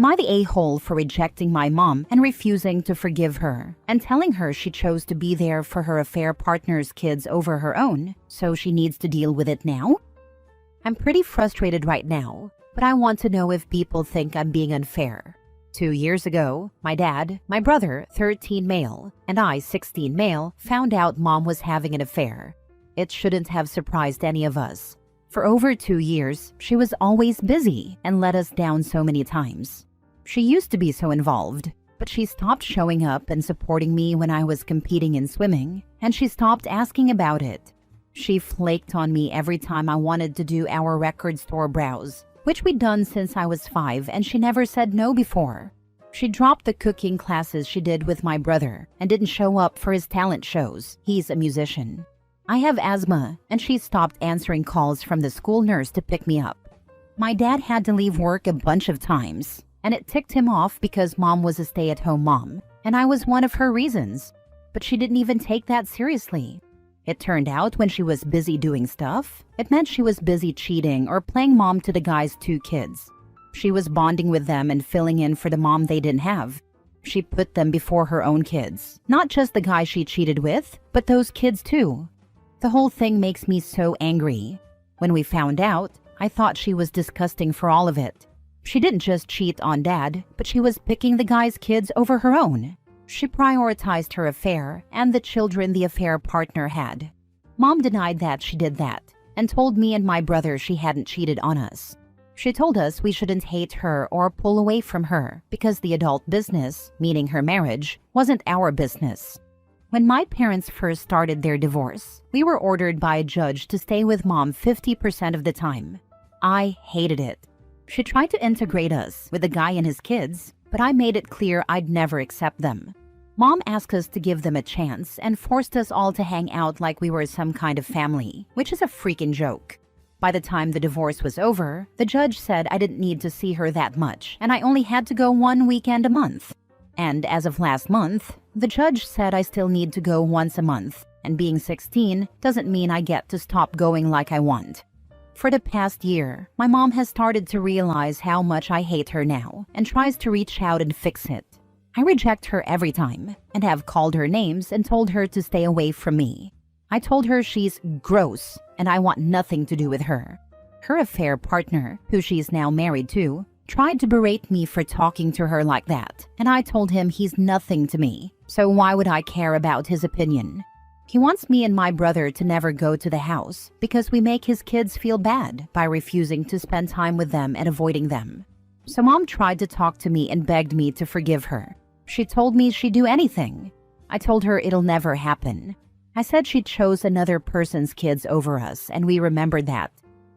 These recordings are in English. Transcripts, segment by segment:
Am I the a-hole for rejecting my mom and refusing to forgive her and telling her she chose to be there for her affair partner's kids over her own, so she needs to deal with it now? I'm pretty frustrated right now, but I want to know if people think I'm being unfair. 2 years ago, my dad, my brother, 13 male, and I, 16 male, found out mom was having an affair. It shouldn't have surprised any of us. For over 2 years, she was always busy and let us down so many times. She used to be so involved, but she stopped showing up and supporting me when I was competing in swimming, and she stopped asking about it. She flaked on me every time I wanted to do our record store browse, which we'd done since I was 5, and she never said no before. She dropped the cooking classes she did with my brother and didn't show up for his talent shows. He's a musician. I have asthma, and she stopped answering calls from the school nurse to pick me up. My dad had to leave work a bunch of times, and it ticked him off because mom was a stay-at-home mom, and I was one of her reasons. But she didn't even take that seriously. It turned out when she was busy doing stuff, it meant she was busy cheating or playing mom to the guy's 2 kids. She was bonding with them and filling in for the mom they didn't have. She put them before her own kids, not just the guy she cheated with, but those kids too. The whole thing makes me so angry. When we found out, I thought she was disgusting for all of it. She didn't just cheat on dad, but she was picking the guy's kids over her own. She prioritized her affair and the children the affair partner had. Mom denied that she did that and told me and my brother she hadn't cheated on us. She told us we shouldn't hate her or pull away from her because the adult business, meaning her marriage, wasn't our business. When my parents first started their divorce, we were ordered by a judge to stay with mom 50% of the time. I hated it. She tried to integrate us with the guy and his kids, but I made it clear I'd never accept them. Mom asked us to give them a chance and forced us all to hang out like we were some kind of family, which is a freaking joke. By the time the divorce was over, the judge said I didn't need to see her that much and I only had to go 1 weekend a month. And as of last month, the judge said I still need to go once a month, and being 16 doesn't mean I get to stop going like I want. For the past year, my mom has started to realize how much I hate her now and tries to reach out and fix it. I reject her every time and have called her names and told her to stay away from me. I told her she's gross and I want nothing to do with her. Her affair partner, who she's now married to, tried to berate me for talking to her like that, and I told him he's nothing to me, so why would I care about his opinion? He wants me and my brother to never go to the house because we make his kids feel bad by refusing to spend time with them and avoiding them. So mom tried to talk to me and begged me to forgive her. She told me she'd do anything. I told her it'll never happen. I said she chose another person's kids over us, and we remembered that.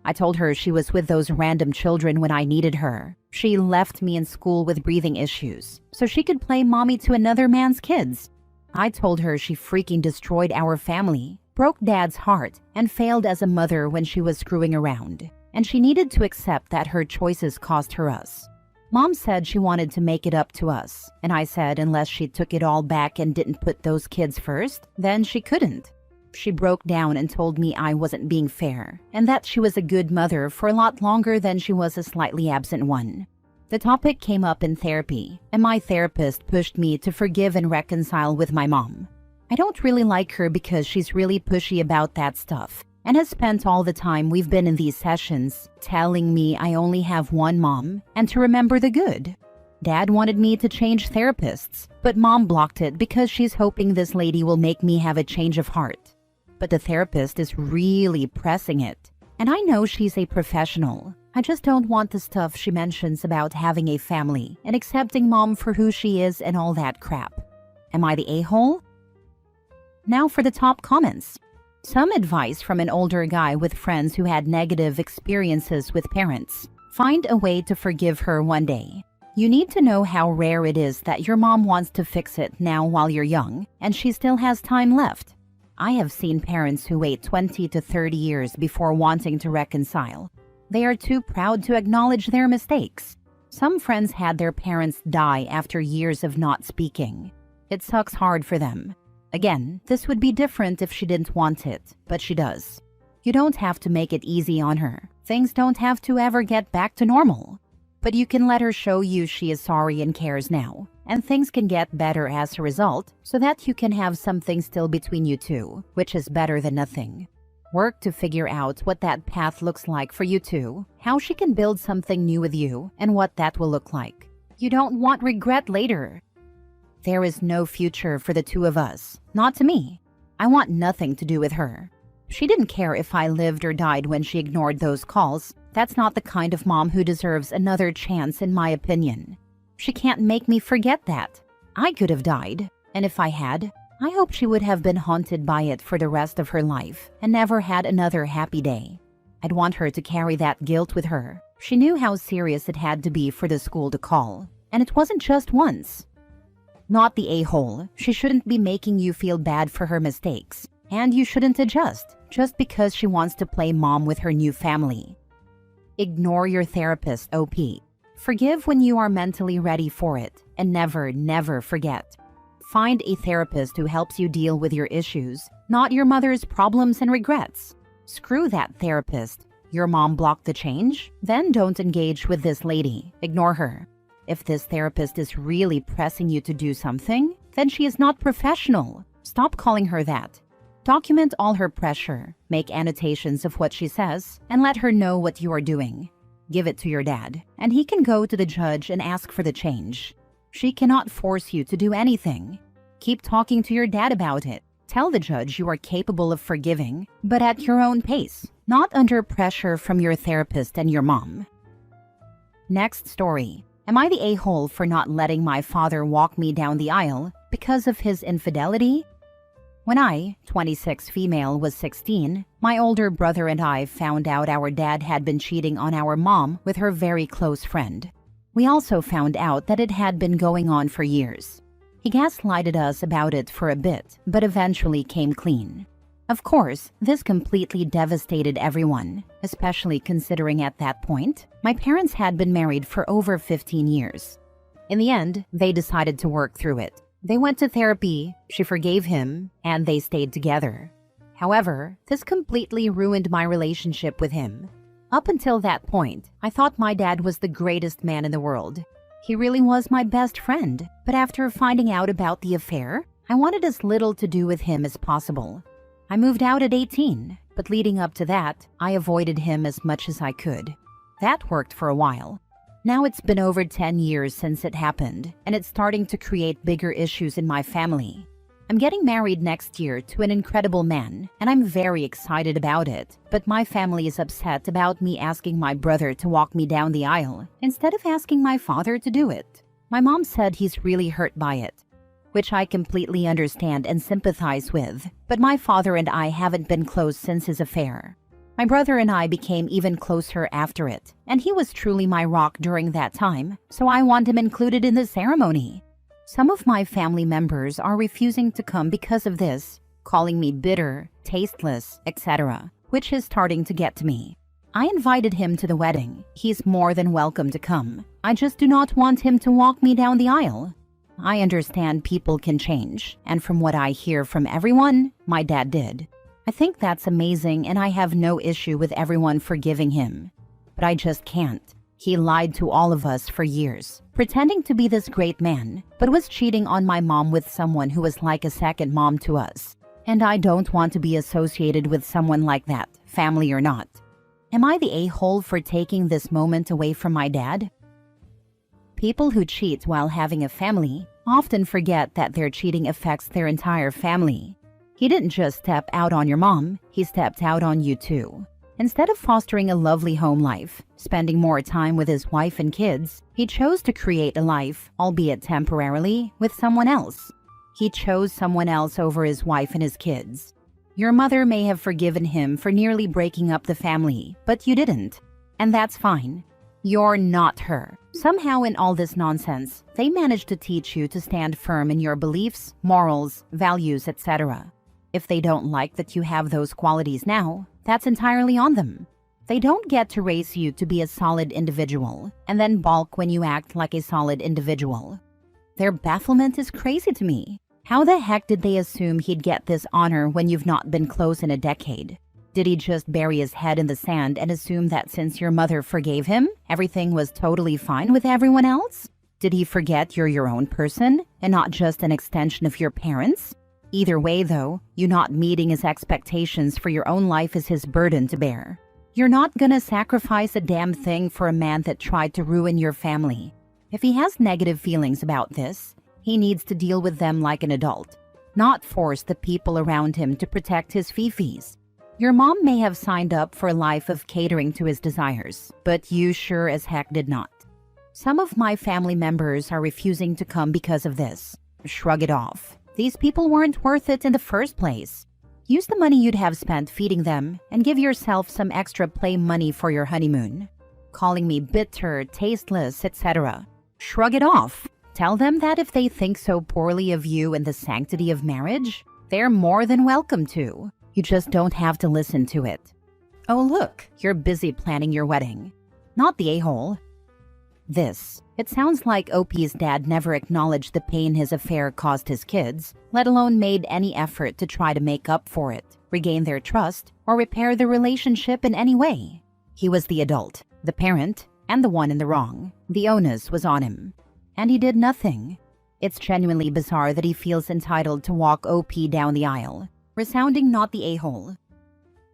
I told her she was with those random children when I needed her. She left me in school with breathing issues, so she could play mommy to another man's kids. I told her she freaking destroyed our family, broke dad's heart, and failed as a mother when she was screwing around, and she needed to accept that her choices cost her us. Mom said she wanted to make it up to us, and I said unless she took it all back and didn't put those kids first, then she couldn't. She broke down and told me I wasn't being fair, and that she was a good mother for a lot longer than she was a slightly absent one. The topic came up in therapy, and my therapist pushed me to forgive and reconcile with my mom. I don't really like her because she's really pushy about that stuff, and has spent all the time we've been in these sessions telling me I only have one mom and to remember the good. Dad wanted me to change therapists, but mom blocked it because she's hoping this lady will make me have a change of heart. But the therapist is really pressing it, and I know she's a professional. I just don't want the stuff she mentions about having a family and accepting mom for who she is and all that crap. Am I the a-hole? Now for the top comments. Some advice from an older guy with friends who had negative experiences with parents. Find a way to forgive her one day. You need to know how rare it is that your mom wants to fix it now while you're young and she still has time left. I have seen parents who wait 20 to 30 years before wanting to reconcile. They are too proud to acknowledge their mistakes. Some friends had their parents die after years of not speaking. It sucks hard for them. Again, this would be different if she didn't want it, but she does. You don't have to make it easy on her. Things don't have to ever get back to normal. But you can let her show you she is sorry and cares now, and things can get better as a result, so that you can have something still between you two, which is better than nothing. Work to figure out what that path looks like for you two, how she can build something new with you, and what that will look like. You don't want regret later. There is no future for the two of us, not to me. I want nothing to do with her. She didn't care if I lived or died when she ignored those calls. That's not the kind of mom who deserves another chance, in my opinion. She can't make me forget that. I could have died, and if I had, I hope she would have been haunted by it for the rest of her life and never had another happy day. I'd want her to carry that guilt with her. She knew how serious it had to be for the school to call, and it wasn't just once. Not the a-hole. She shouldn't be making you feel bad for her mistakes, and you shouldn't adjust just because she wants to play mom with her new family. Ignore your therapist, OP. Forgive when you are mentally ready for it, and never, never forget. Find a therapist who helps you deal with your issues, not your mother's problems and regrets. Screw that therapist. Your mom blocked the change? Then don't engage with this lady. Ignore her. If this therapist is really pressing you to do something, then she is not professional. Stop calling her that. Document all her pressure, make annotations of what she says, and let her know what you are doing. Give it to your dad, and he can go to the judge and ask for the change. She cannot force you to do anything. Keep talking to your dad about it. Tell the judge you are capable of forgiving, but at your own pace, not under pressure from your therapist and your mom. Next story. Am I the a-hole for not letting my father walk me down the aisle because of his infidelity? When I, 26 female, was 16, my older brother and I found out our dad had been cheating on our mom with her very close friend. We also found out that it had been going on for years. He gaslighted us about it for a bit, but eventually came clean. Of course, this completely devastated everyone, especially considering at that point, my parents had been married for over 15 years. In the end, they decided to work through it. They went to therapy, she forgave him, and they stayed together. However, this completely ruined my relationship with him. Up until that point, I thought my dad was the greatest man in the world. He really was my best friend, but after finding out about the affair, I wanted as little to do with him as possible. I moved out at 18, but leading up to that, I avoided him as much as I could. That worked for a while. Now it's been over 10 years since it happened, and it's starting to create bigger issues in my family. I'm getting married next year to an incredible man, and I'm very excited about it, but my family is upset about me asking my brother to walk me down the aisle instead of asking my father to do it. My mom said he's really hurt by it, which I completely understand and sympathize with, but my father and I haven't been close since his affair. My brother and I became even closer after it, and he was truly my rock during that time, so I want him included in the ceremony. Some of my family members are refusing to come because of this, calling me bitter, tasteless, etc., which is starting to get to me. I invited him to the wedding. He's more than welcome to come. I just do not want him to walk me down the aisle. I understand people can change, and from what I hear from everyone, my dad did. I think that's amazing, and I have no issue with everyone forgiving him. But I just can't. He lied to all of us for years, pretending to be this great man, but was cheating on my mom with someone who was like a second mom to us. And I don't want to be associated with someone like that, family or not. Am I the a-hole for taking this moment away from my dad? People who cheat while having a family often forget that their cheating affects their entire family. He didn't just step out on your mom, he stepped out on you too. Instead of fostering a lovely home life, spending more time with his wife and kids, he chose to create a life, albeit temporarily, with someone else. He chose someone else over his wife and his kids. Your mother may have forgiven him for nearly breaking up the family, but you didn't. And that's fine. You're not her. Somehow in all this nonsense, they managed to teach you to stand firm in your beliefs, morals, values, etc. If they don't like that you have those qualities now, that's entirely on them. They don't get to raise you to be a solid individual and then balk when you act like a solid individual. Their bafflement is crazy to me. How the heck did they assume he'd get this honor when you've not been close in a decade? Did he just bury his head in the sand and assume that since your mother forgave him, everything was totally fine with everyone else? Did he forget you're your own person and not just an extension of your parents? Either way, though, you not meeting his expectations for your own life is his burden to bear. You're not gonna sacrifice a damn thing for a man that tried to ruin your family. If he has negative feelings about this, he needs to deal with them like an adult, not force the people around him to protect his fifis. Your mom may have signed up for a life of catering to his desires, but you sure as heck did not. Some of my family members are refusing to come because of this. Shrug it off. These people weren't worth it in the first place. Use the money you'd have spent feeding them and give yourself some extra play money for your honeymoon. Calling me bitter, tasteless, etc. Shrug it off. Tell them that if they think so poorly of you and the sanctity of marriage, they're more than welcome to. You just don't have to listen to it. Oh look, you're busy planning your wedding. Not the a-hole. It sounds like OP's dad never acknowledged the pain his affair caused his kids, let alone made any effort to try to make up for it, regain their trust, or repair the relationship in any way. He was the adult, the parent, and the one in the wrong. The onus was on him. And he did nothing. It's genuinely bizarre that he feels entitled to walk OP down the aisle. Resounding not the a-hole.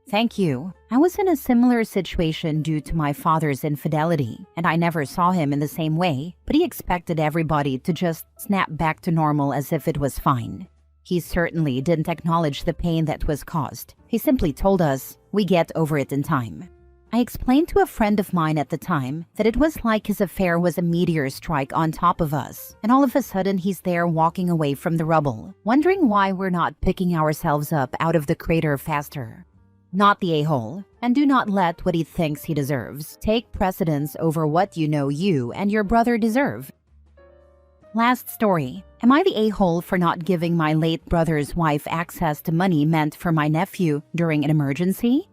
Thank you. I was in a similar situation due to my father's infidelity, and I never saw him in the same way, but he expected everybody to just snap back to normal as if it was fine. He certainly didn't acknowledge the pain that was caused. He simply told us, "We get over it in time." I explained to a friend of mine at the time that it was like his affair was a meteor strike on top of us, and all of a sudden he's there walking away from the rubble, wondering why we're not picking ourselves up out of the crater faster. Not the a-hole, and do not let what he thinks he deserves take precedence over what you know you and your brother deserve. Last story. Am I the a-hole for not giving my late brother's wife access to money meant for my nephew during an emergency?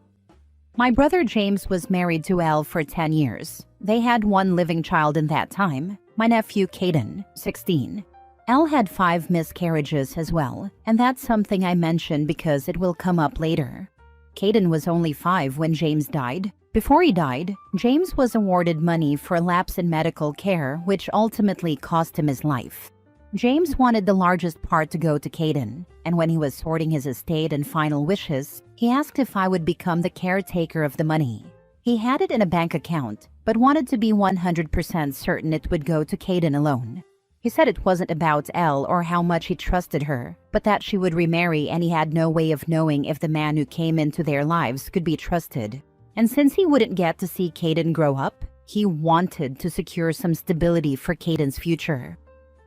My brother James was married to Elle for 10 years. They had one living child in that time, my nephew Caden, 16. Elle had 5 miscarriages as well, and that's something I mention because it will come up later. Caden was only 5 when James died. Before he died, James was awarded money for a lapse in medical care, which ultimately cost him his life. James wanted the largest part to go to Caden, and when he was sorting his estate and final wishes, he asked if I would become the caretaker of the money. He had it in a bank account, but wanted to be 100% certain it would go to Caden alone. He said it wasn't about Elle or how much he trusted her, but that she would remarry and he had no way of knowing if the man who came into their lives could be trusted. And since he wouldn't get to see Caden grow up, he wanted to secure some stability for Caden's future.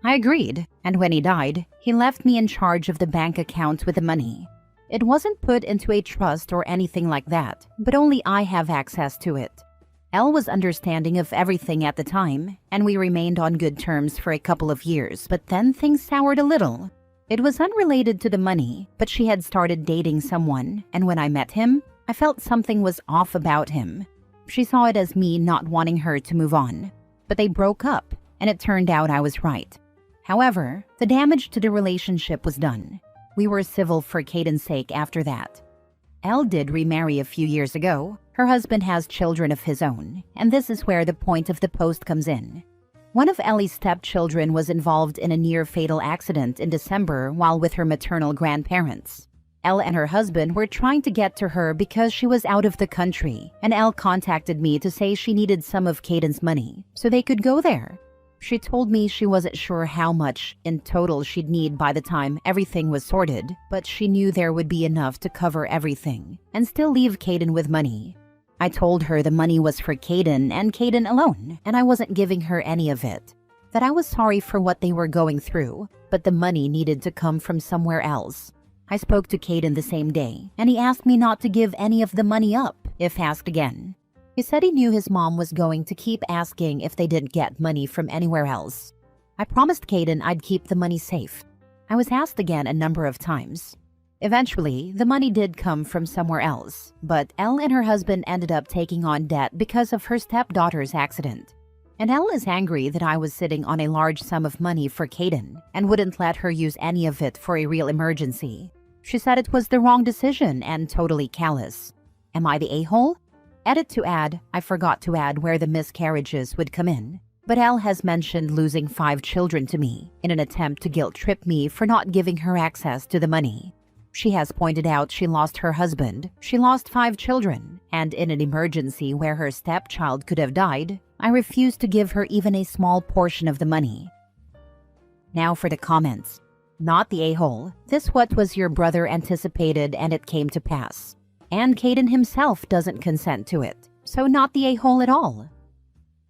I agreed, and when he died, he left me in charge of the bank account with the money. It wasn't put into a trust or anything like that, but only I have access to it. Elle was understanding of everything at the time, and we remained on good terms for a couple of years, but then things soured a little. It was unrelated to the money, but she had started dating someone, and when I met him, I felt something was off about him. She saw it as me not wanting her to move on. But they broke up, and it turned out I was right. However, the damage to the relationship was done. We were civil for Caden's sake after that. Elle did remarry a few years ago. Her husband has children of his own, and this is where the point of the post comes in. One of Ellie's stepchildren was involved in a near-fatal accident in December while with her maternal grandparents. Elle and her husband were trying to get to her because she was out of the country, and Elle contacted me to say she needed some of Caden's money so they could go there. She told me she wasn't sure how much in total she'd need by the time everything was sorted, but she knew there would be enough to cover everything and still leave Caden with money. I told her the money was for Caden and Caden alone, and I wasn't giving her any of it. That I was sorry for what they were going through, but the money needed to come from somewhere else. I spoke to Caden the same day, and he asked me not to give any of the money up if asked again. He said he knew his mom was going to keep asking if they didn't get money from anywhere else. I promised Caden I'd keep the money safe. I was asked again a number of times. Eventually, the money did come from somewhere else, but Elle and her husband ended up taking on debt because of her stepdaughter's accident. And Elle is angry that I was sitting on a large sum of money for Caden and wouldn't let her use any of it for a real emergency. She said it was the wrong decision and totally callous. Am I the a-hole? Edit to add, I forgot to add where the miscarriages would come in. But Elle has mentioned losing 5 children to me in an attempt to guilt-trip me for not giving her access to the money. She has pointed out she lost her husband, she lost 5 children, and in an emergency where her stepchild could have died, I refused to give her even a small portion of the money. Now for the comments. Not the a-hole. This what was your brother anticipated and it came to pass. And Caden himself doesn't consent to it, so not the a-hole at all.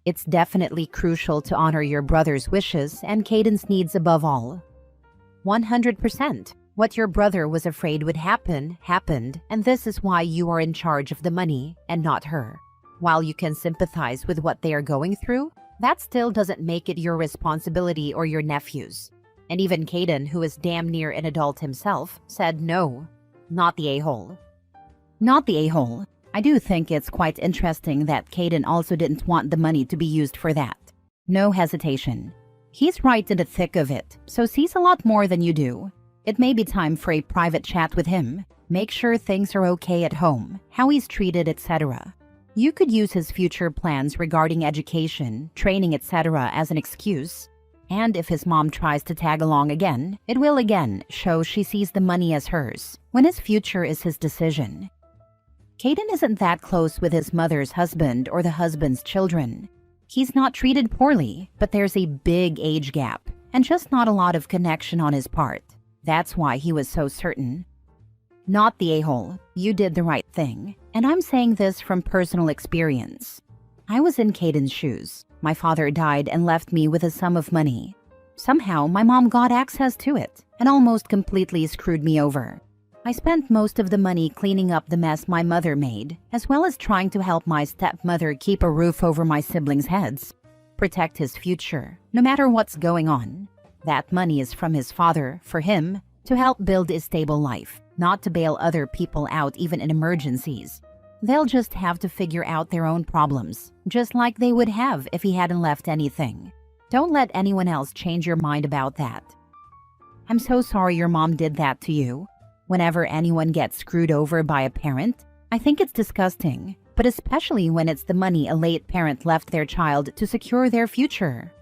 It's definitely crucial to honor your brother's wishes and Caden's needs above all. 100%. What your brother was afraid would happen, happened, and this is why you are in charge of the money and not her. While you can sympathize with what they are going through, that still doesn't make it your responsibility or your nephew's. And even Caden, who is damn near an adult himself, said no. Not the a-hole. Not the a-hole. I do think it's quite interesting that Caden also didn't want the money to be used for that. No hesitation. He's right in the thick of it, so sees a lot more than you do. It may be time for a private chat with him. Make sure things are okay at home, how he's treated, etc. You could use his future plans regarding education, training, etc. as an excuse. And if his mom tries to tag along again, it will again show she sees the money as hers, when his future is his decision. Caden isn't that close with his mother's husband or the husband's children. He's not treated poorly, but there's a big age gap, and just not a lot of connection on his part. That's why he was so certain. Not the a-hole. You did the right thing, and I'm saying this from personal experience. I was in Caden's shoes. My father died and left me with a sum of money. Somehow, my mom got access to it and almost completely screwed me over. I spent most of the money cleaning up the mess my mother made, as well as trying to help my stepmother keep a roof over my siblings' heads, protect his future, no matter what's going on. That money is from his father, for him, to help build a stable life, not to bail other people out even in emergencies. They'll just have to figure out their own problems, just like they would have if he hadn't left anything. Don't let anyone else change your mind about that. I'm so sorry your mom did that to you. Whenever anyone gets screwed over by a parent, I think it's disgusting, but especially when it's the money a late parent left their child to secure their future.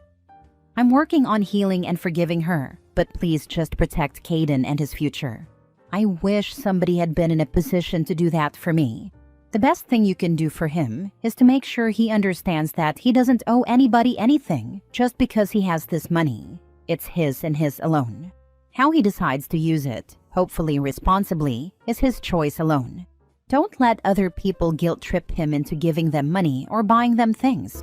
I'm working on healing and forgiving her, but please just protect Caden and his future. I wish somebody had been in a position to do that for me. The best thing you can do for him is to make sure he understands that he doesn't owe anybody anything just because he has this money. It's his and his alone. How he decides to use it, hopefully responsibly, is his choice alone. Don't let other people guilt-trip him into giving them money or buying them things.